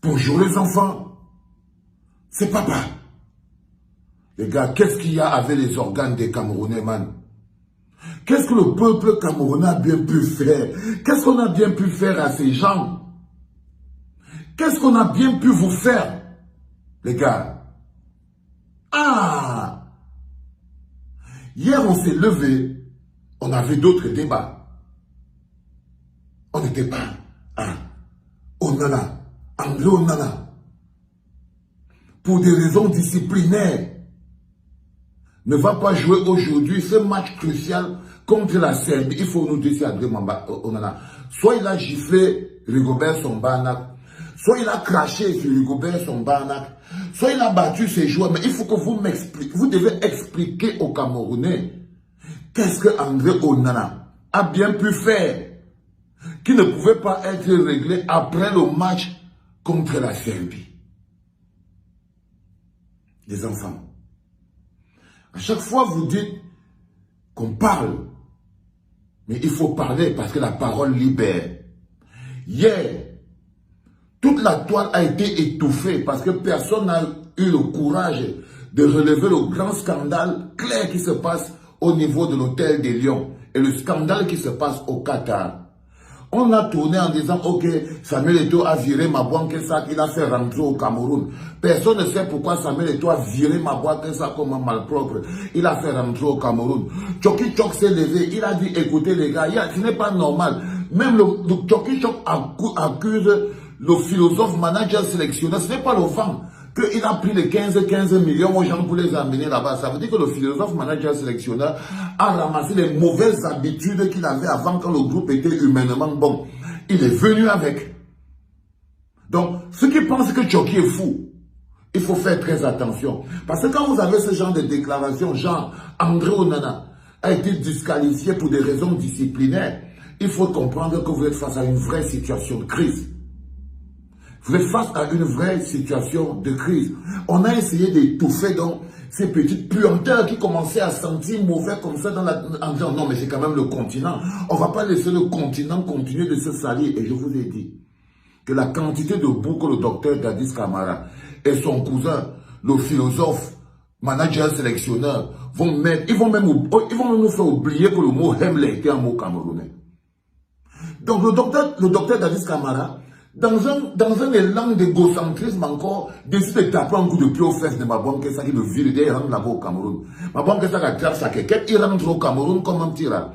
Bonjour les enfants. C'est papa. Les gars, qu'est-ce qu'il y a avec les organes des Camerounais, man? Qu'est-ce que le peuple camerounais a bien pu faire? Qu'est-ce qu'on a bien pu faire à ces gens? Qu'est-ce qu'on a bien pu vous faire, les gars? Ah! Hier, on s'est levé, on avait d'autres débats. On n'était pas Onana, André Onana. Pour des raisons disciplinaires, ne va pas jouer aujourd'hui ce match crucial contre la Serbie. Il faut nous dire si André Onana, soit il a giflé Rigobert Sambana, soit il a craché sur Rigobert Sambana, soit il a battu ses joueurs. Mais il faut que vous m'expliquiez, vous devez expliquer aux Camerounais qu'est-ce que André Onana a bien pu faire qui ne pouvait pas être réglé après le match contre la Serbie. Les enfants, à chaque fois vous dites qu'on parle, mais il faut parler parce que la parole libère. Hier, toute la toile a été étouffée parce que personne n'a eu le courage de relever le grand scandale clair qui se passe au niveau de l'hôtel des Lions et le scandale qui se passe au Qatar. On a tourné en disant, ok, Samuel Eto'o a viré Mabouan Kessa, qu'il a fait rentrer au Cameroun. Personne ne sait pourquoi Samuel Eto'o a viré Mabouan Kessa comme un malpropre. Il a fait rentrer au Cameroun. Choki Chok s'est levé, il a dit, écoutez les gars, ce n'est pas normal. Même le Choki Chok accuse le philosophe manager sélectionneur, ce n'est pas le vent. Qu'il a pris les 15 millions aux gens pour les amener là-bas. Ça veut dire que le philosophe manager sélectionneur a ramassé les mauvaises habitudes qu'il avait avant quand le groupe était humainement bon. Il est venu avec. Donc, ceux qui pensent que Choki est fou, il faut faire très attention. Parce que quand vous avez ce genre de déclaration, genre André Onana a été disqualifié pour des raisons disciplinaires, il faut comprendre que vous êtes face à une vraie situation de crise. Vous êtes face à une vraie situation de crise. On a essayé d'étouffer donc ces petites puanteurs qui commençaient à sentir mauvais comme ça en disant non mais c'est quand même le continent. On ne va pas laisser le continent continuer de se salir. Et je vous ai dit que la quantité de boue que le docteur Dadis Camara et son cousin, le philosophe, manager sélectionneur, vont mettre, ils vont même nous faire oublier que le mot Hemle était un mot camerounais. Donc le docteur Dadis Camara, dans un élan d'égocentrisme encore, décide de taper un coup de pied aux fesses de Mabouan Kessa qui le vire et il rentre là-bas au Cameroun. Mabouan Kessa qui attrape sa quéquette, il rentre au Cameroun comme un petit rat.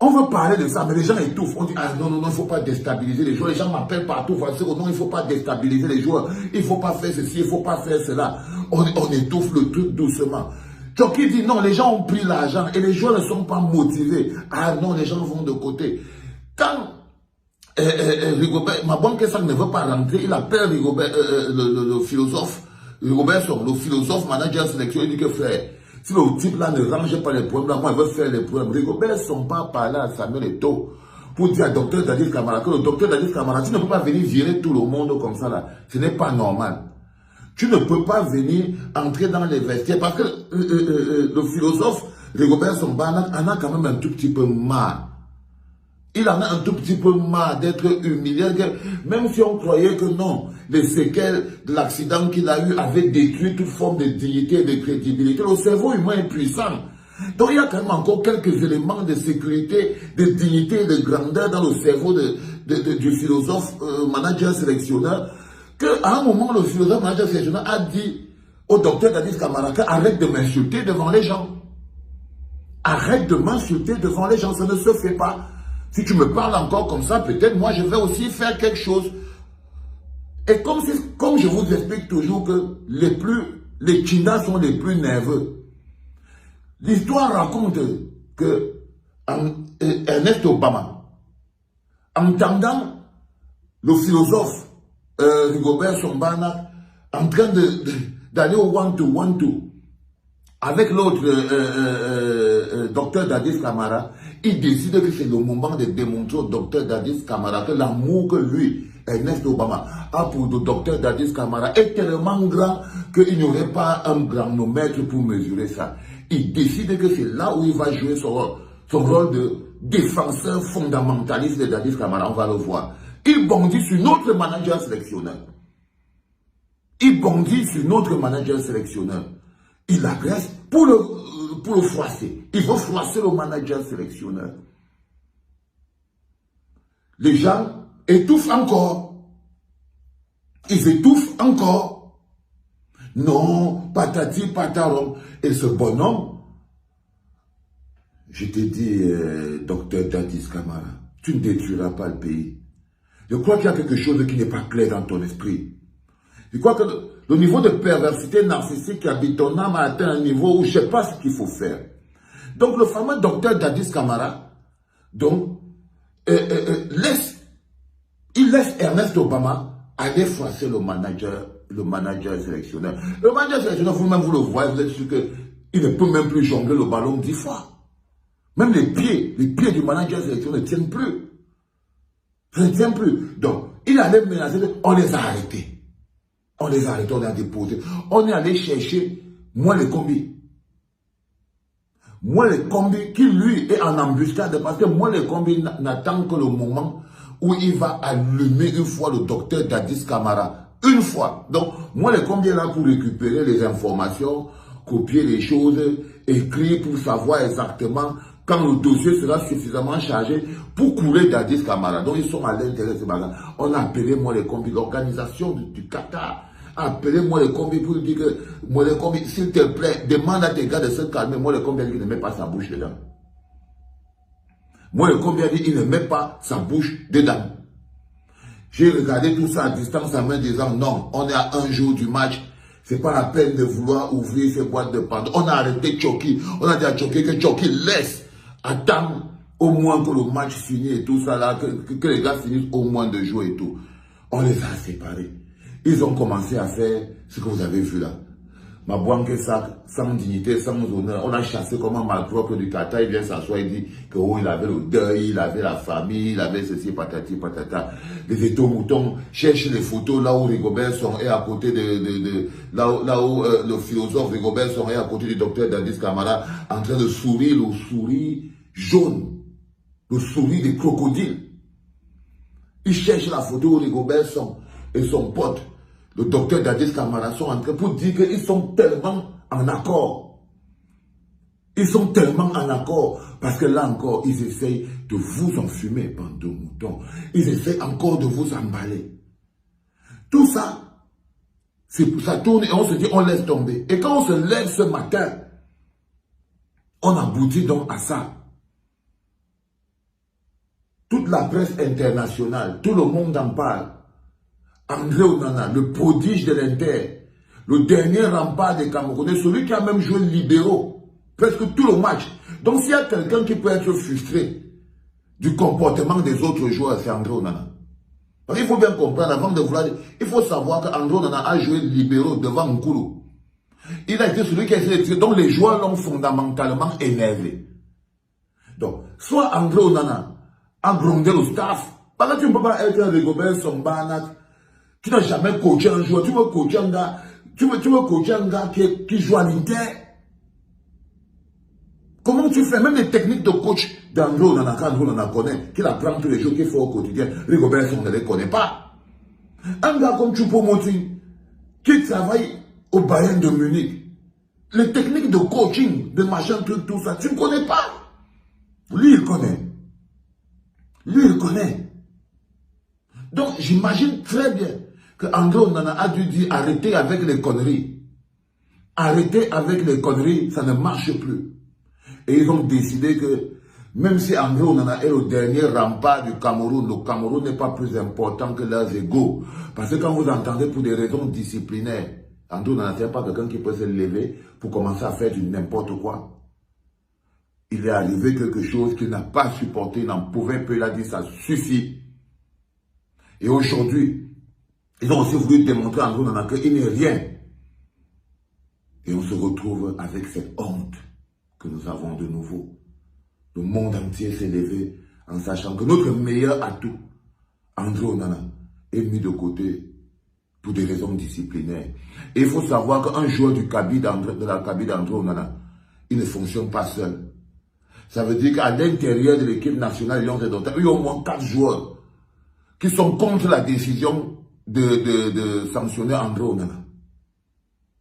On veut parler de ça, mais les gens étouffent. On dit, ah non, il ne faut pas déstabiliser les joueurs. Les gens m'appellent partout, non, il ne faut pas déstabiliser les joueurs. Il ne faut pas faire ceci, il ne faut pas faire cela. On étouffe le truc doucement. Choki dit, non, les gens ont pris l'argent et les joueurs ne sont pas motivés. Ah non, les gens vont de côté. Quand Rigobert, Mabouan Kessa ne veut pas rentrer, il appelle Rigobert, le philosophe, Rigobert, le philosophe manager sélection, il dit que frère, si le type là ne range pas les problèmes, là, moi il veut faire les problèmes. Rigobert ne sont pas parlé à Samuel Eto'o pour dire à docteur Dadis Camara que le docteur Dadis Camara, tu ne peux pas venir virer tout le monde comme ça là, ce n'est pas normal. Tu ne peux pas venir entrer dans les vestiaires parce que le philosophe Rigobert Sambana en a quand même un tout petit peu marre. Il en a un tout petit peu marre d'être humilié. Même si on croyait que non, les séquelles de l'accident qu'il a eu avaient détruit toute forme de dignité et de crédibilité. Le cerveau humain est puissant. Donc il y a quand même encore quelques éléments de sécurité, de dignité et de grandeur dans le cerveau du philosophe manager sélectionneur, qu'à un moment, le philosophe manager sélectionneur a dit au docteur Dadis Camara, arrête de m'insulter devant les gens. Arrête de m'insulter devant les gens, ça ne se fait pas. Si tu me parles encore comme ça, peut-être moi je vais aussi faire quelque chose. Et comme je vous explique toujours que les Chindas sont les plus nerveux. L'histoire raconte que Ernest Obama, entendant le philosophe Rigobert Sambana en train d'aller au one-to-one-to avec l'autre docteur Dadis Camara, il décide que c'est le moment de démontrer au docteur Dadis Camara que l'amour que lui, Ernest Obama, a pour le docteur Dadis Camara est tellement grand qu'il n'y aurait pas un granomètre pour mesurer ça. Il décide que c'est là où il va jouer son rôle de défenseur fondamentaliste de Dadis Camara. On va le voir. Il bondit sur notre manager sélectionneur. Il bondit sur notre manager sélectionneur. Il l'agresse pour le froisser. Il veut froisser le manager sélectionneur. Les gens étouffent encore. Ils étouffent encore. Non, patati patarom. Et ce bonhomme, je te dis, docteur Dadis Camara, tu ne détruiras pas le pays. Je crois qu'il y a quelque chose qui n'est pas clair dans ton esprit. Je crois que le niveau de perversité narcissique qui habite ton âme a atteint un niveau où je ne sais pas ce qu'il faut faire. Donc le fameux docteur Dadis Camara, donc, il laisse Ernest Obama aller froisser le manager sélectionneur. Le manager sélectionneur, vous-même vous le voyez, vous êtes sûr qu'il ne peut même plus jongler le ballon 10 fois. Même les pieds du manager sélectionneur ne tiennent plus. Ça ne tient plus. Donc, il allait menacer, on les a arrêtés. On les a arrêtés, on les a déposés. On est allé chercher moi les combis. Moi les combis qui lui est en embuscade parce que moi les combis n'attend que le moment où il va allumer une fois le docteur Dadis Camara. Une fois. Donc, moi les combis est là pour récupérer les informations, copier les choses, écrire pour savoir exactement quand le dossier sera suffisamment chargé pour couler Dadis Camara. Donc, ils sont à l'intérieur de ce bagage. On a appelé moi les combis, l'organisation du Qatar. Appelez-moi les combis pour dire que moi les combis, s'il te plaît, demande à tes gars de se calmer. Moi les combis, il ne met pas sa bouche dedans. Moi les combis, il ne met pas sa bouche dedans. J'ai regardé tout ça à distance en me disant non, on est à un jour du match. C'est pas la peine de vouloir ouvrir ces boîtes de Pandore. On a arrêté Choki. On a dit à Choki que Choki laisse attendre au moins que le match finisse et tout ça là, que les gars finissent au moins de jouer et tout. On les a séparés. Ils ont commencé à faire ce que vous avez vu là. Mabouanké Sak, sans dignité, sans honneur. On a chassé comme un malpropre du Qatar. Il vient s'asseoir et dit qu'il avait le deuil, il avait la famille, il avait ceci, patati, patata. Les étos-moutons cherchent les photos là où Rigobert Song est à côté là où le philosophe Rigobert Song est à côté du docteur Dadis Camara en train de sourire, le sourire jaune, le sourire des crocodiles. Ils cherchent la photo où Rigobert Song et son pote, le docteur Dadis Camara, sont en train pour dire qu'ils sont tellement en accord. Ils sont tellement en accord. Parce que là encore, ils essayent de vous enfumer, bande de moutons. Ils essayent encore de vous emballer. Tout ça, ça tourne et on se dit, on laisse tomber. Et quand on se lève ce matin, on aboutit donc à ça. Toute la presse internationale, tout le monde en parle. André Onana, le prodige de l'Inter, le dernier rempart des Camerounais, celui qui a même joué libéraux, presque tout le match. Donc s'il y a quelqu'un qui peut être frustré du comportement des autres joueurs, c'est André Onana. Il faut bien comprendre, avant de vouloir dire, il faut savoir qu'André Onana a joué libéraux devant Nkulu. Il a été celui qui a essayé de tirer, donc les joueurs l'ont fondamentalement énervé. Donc, soit André Onana a grondé le staff, parce que tu ne peux pas être un Rigobert Song Banat. Tu n'as jamais coaché un joueur, tu veux coacher un gars, qui joue à l'Inter. Comment tu fais? Même les techniques de coach d'André Onana, qu'André Onana connaît, qu'il apprend tous les jours qu'il faut au quotidien, Rigobert Song ne les connaît pas. Un gars comme Choupo-Moting, qui travaille au Bayern de Munich, les techniques de coaching, de machin, tout ça, tu ne connais pas. Lui, il connaît. Lui, il connaît. Donc, j'imagine très bien que André Onana a dû dire arrêtez avec les conneries. Arrêtez avec les conneries, ça ne marche plus. Et ils ont décidé que même si André Onana est le dernier rempart du Cameroun, le Cameroun n'est pas plus important que leurs égaux. Parce que quand vous entendez pour des raisons disciplinaires, André Onana n'est pas quelqu'un qui peut se lever pour commencer à faire du n'importe quoi. Il est arrivé quelque chose qu'il n'a pas supporté, il n'en pouvait plus, il a dit ça suffit. Et aujourd'hui, ils ont aussi voulu démontrer à André Onana qu'il n'est rien. Et on se retrouve avec cette honte que nous avons de nouveau. Le monde entier s'est levé en sachant que notre meilleur atout, André Onana, est mis de côté pour des raisons disciplinaires. Et il faut savoir qu'un joueur de la cabine d'André Onana, il ne fonctionne pas seul. Ça veut dire qu'à l'intérieur de l'équipe nationale, il y a au moins 4 joueurs qui sont contre la décision de sanctionner André Onana.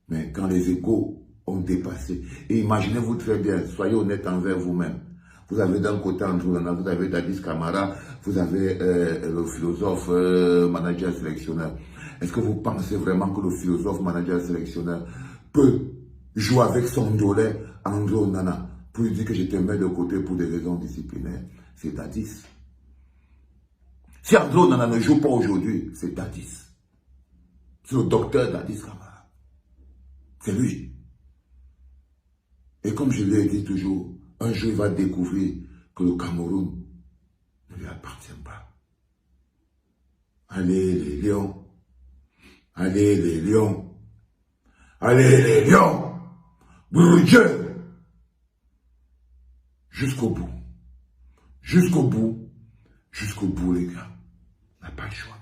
Mais quand les échos ont dépassé, et imaginez-vous très bien, soyez honnête envers vous-même. Vous avez d'un côté André Onana, vous avez Dadis Camara, vous avez le philosophe manager sélectionneur. Est-ce que vous pensez vraiment que le philosophe manager sélectionneur peut jouer avec son dolé André Onana pour lui dire que je te mets de côté pour des raisons disciplinaires? C'est Dadis. Si André Onana ne joue pas aujourd'hui, c'est Dadis. C'est le docteur Dadis Camara. C'est lui. Et comme je lui ai dit toujours, un jour il va découvrir que le Cameroun ne lui appartient pas. Allez les lions. Allez les lions. Allez les lions. Dieu. Jusqu'au bout. Jusqu'au bout. Jusqu'au bout les gars. On n'a pas le choix.